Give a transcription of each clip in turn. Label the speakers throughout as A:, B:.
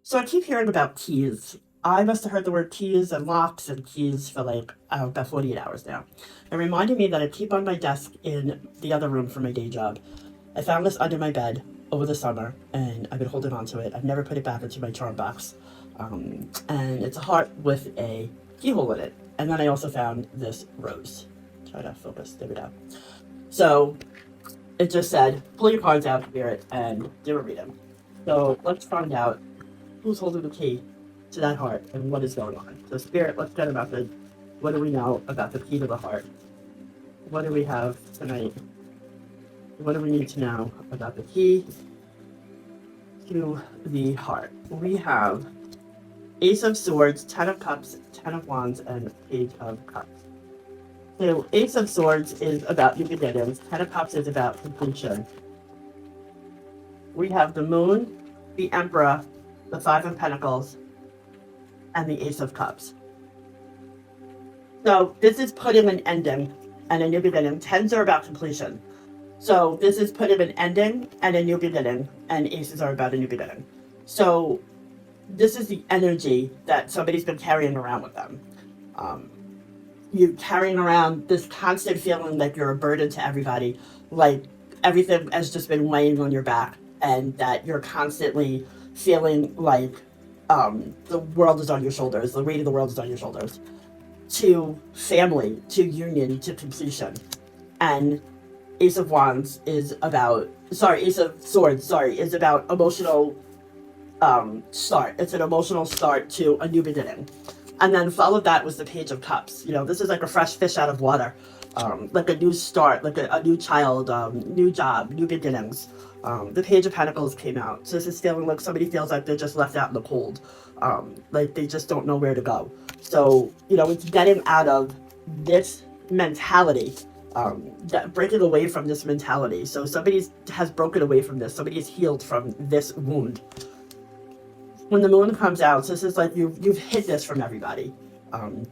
A: So I keep hearing about keys. I must have heard the word keys and locks and keys for like about 48 hours now. It reminded me that I keep on my desk in the other room for my day job. I found this under my bed over the summer and I've been holding on to it. I've never put it back into my charm box. And it's a heart with a keyhole in it. And then I also found this rose. Try to focus. There we go. So it just said, pull your cards out, spirit, and do a reading. So let's find out who's holding the key to that heart and what is going on. So, Spirit, let's get about the what do we know about the key to the heart? What do we have tonight? What do we need to know about the key to the heart? We have Ace of Swords, Ten of Cups, Ten of Wands, and Page of Cups. So, Ace of Swords is about new beginnings, Ten of Cups is about completion. We have the Moon, the Emperor, the Five of Pentacles, and the Ace of Cups. So this is putting an ending and a new beginning. Tens are about completion. So this is putting an ending and a new beginning, and aces are about a new beginning. So this is the energy that somebody's been carrying around with them. You're carrying around this constant feeling like you're a burden to everybody, like everything has just been weighing on your back, and that you're constantly feeling like the world is on your shoulders, the weight of the world is on your shoulders, to family, to union, to completion. And Ace of Wands is about, Ace of Swords, is about emotional start. It's an emotional start to a new beginning. And then followed that was the Page of Cups. You know, this is like a fresh fish out of water, like a new start, like a new child, new job, new beginnings. The Page of Pentacles came out. So this is feeling like somebody feels like they're just left out in the cold. Like they just don't know where to go. So, you know, it's getting out of this mentality, breaking away from this mentality. So somebody has broken away from this. Somebody is healed from this wound. When the Moon comes out, so this is like you've hid this from everybody.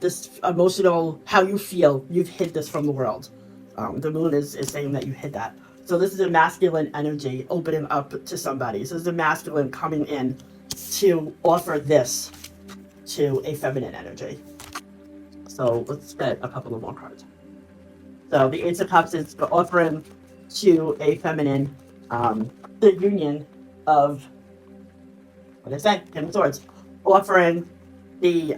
A: This emotional, how you feel, you've hid this from the world. The Moon is saying that you hid that. So this is a masculine energy opening up to somebody. So this is a masculine coming in to offer this to a feminine energy. So let's get a couple of more cards. So the Ace of Cups is offering to a feminine the union of, what did I say? Ten of Swords. Offering the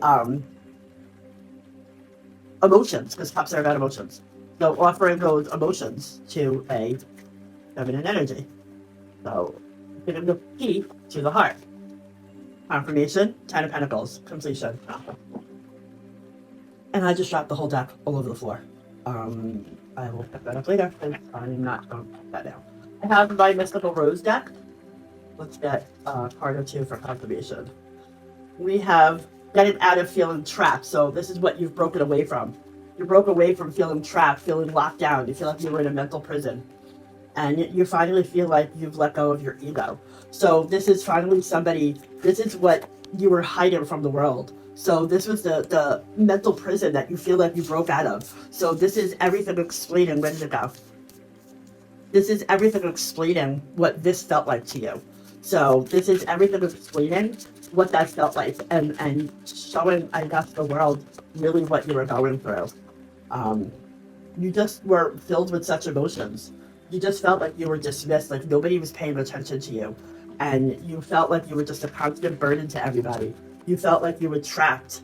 A: emotions, because cups are about emotions. So offering those emotions to a feminine energy. So giving the key to the heart. Confirmation, Ten of Pentacles, completion. And I just dropped the whole deck all over the floor. I will pick that up later, because I'm not going to put that down. I have my Mystical Rose deck. Let's get a card or two for confirmation. We have getting out of feeling trapped. So this is what you've broken away from. You broke away from feeling trapped, feeling locked down. You feel like you were in a mental prison. And you finally feel like you've let go of your ego. So this is finally somebody, this is what you were hiding from the world. So this was the mental prison that you feel like you broke out of. So this is everything explaining, ready to go. This is everything explaining what this felt like to you. So this is everything explaining what that felt like and showing, I guess, the world really what you were going through. You just were filled with such emotions. You just felt like you were dismissed, like nobody was paying attention to you. And you felt like you were just a constant burden to everybody. You felt like you were trapped.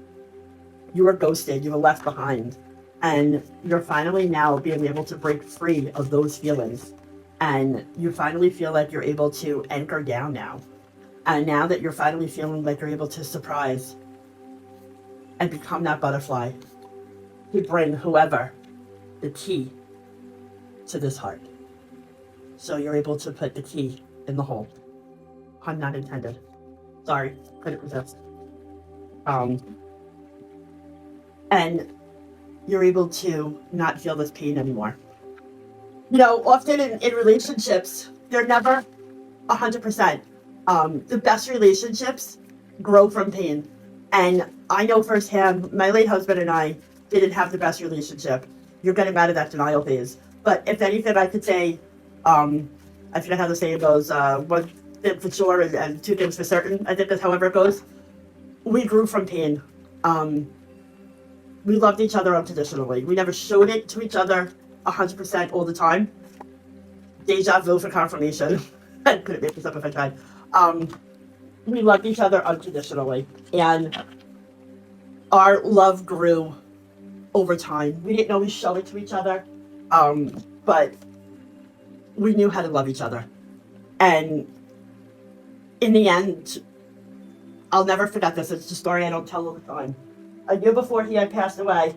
A: You were ghosted. You were left behind. And you're finally now being able to break free of those feelings. And you finally feel like you're able to anchor down now. And now that you're finally feeling like you're able to surprise and become that butterfly, to bring whoever the key to this heart. So you're able to put the key in the hole. Pun not intended. Sorry, couldn't resist. And you're able to not feel this pain anymore. You know, often in relationships, they're never 100%. The best relationships grow from pain. And I know firsthand, my late husband and I didn't have the best relationship. You're getting out of that denial phase. But if anything, I could say, I forget how the saying goes, thing for sure and two things for certain. I think that's however it goes. We grew from pain. We loved each other unconditionally. We never showed it to each other 100% all the time. Deja vu for confirmation. I couldn't make this up if I tried. We loved each other unconditionally, and our love grew over time. We didn't always show it to each other, but we knew how to love each other. And in the end, I'll never forget this. It's a story I don't tell all the time. A year before he had passed away,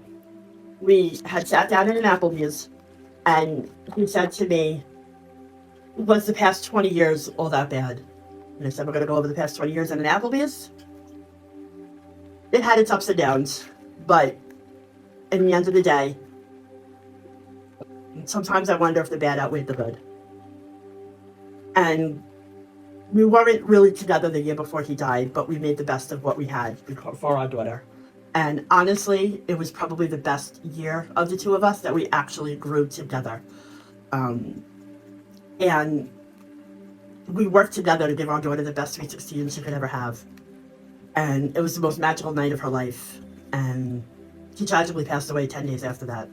A: we had sat down in an Applebee's, and he said to me, "Was the past 20 years all that bad?" And I said, "We're going to go over the past 20 years in an Applebee's." It had its ups and downs, but in the end of the day, sometimes I wonder if the bad outweighed the good. And we weren't really together the year before he died, but we made the best of what we had for our daughter. And honestly, it was probably the best year of the two of us that we actually grew together. And we worked together to give our daughter the best Sweet 16 she could ever have. And it was the most magical night of her life. And he tragically passed away 10 days after that.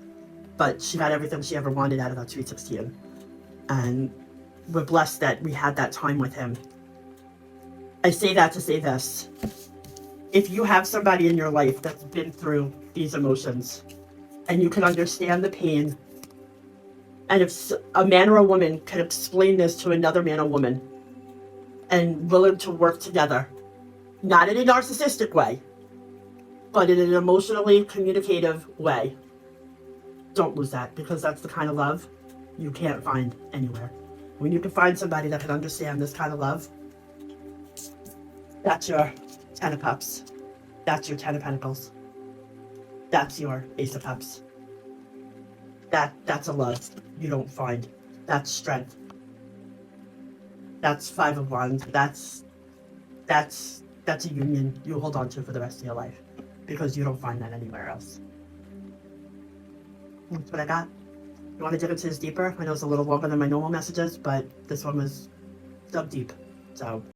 A: But she got everything she ever wanted out of that Sweet 16. And we're blessed that we had that time with him. I say that to say this. If you have somebody in your life that's been through these emotions, and you can understand the pain, and if a man or a woman can explain this to another man or woman, and willing to work together, not in a narcissistic way, but in an emotionally communicative way, don't lose that, because that's the kind of love you can't find anywhere. When you can find somebody that can understand this kind of love, that's your 10 of Cups. That's your 10 of Pentacles. That's your Ace of Cups. That's a love you don't find. That's strength. That's 5 of Wands. That's a union you hold on to for the rest of your life, because you don't find that anywhere else. That's what I got. You want to dig into this deeper? I know it's a little longer than my normal messages, but this one was dug deep. So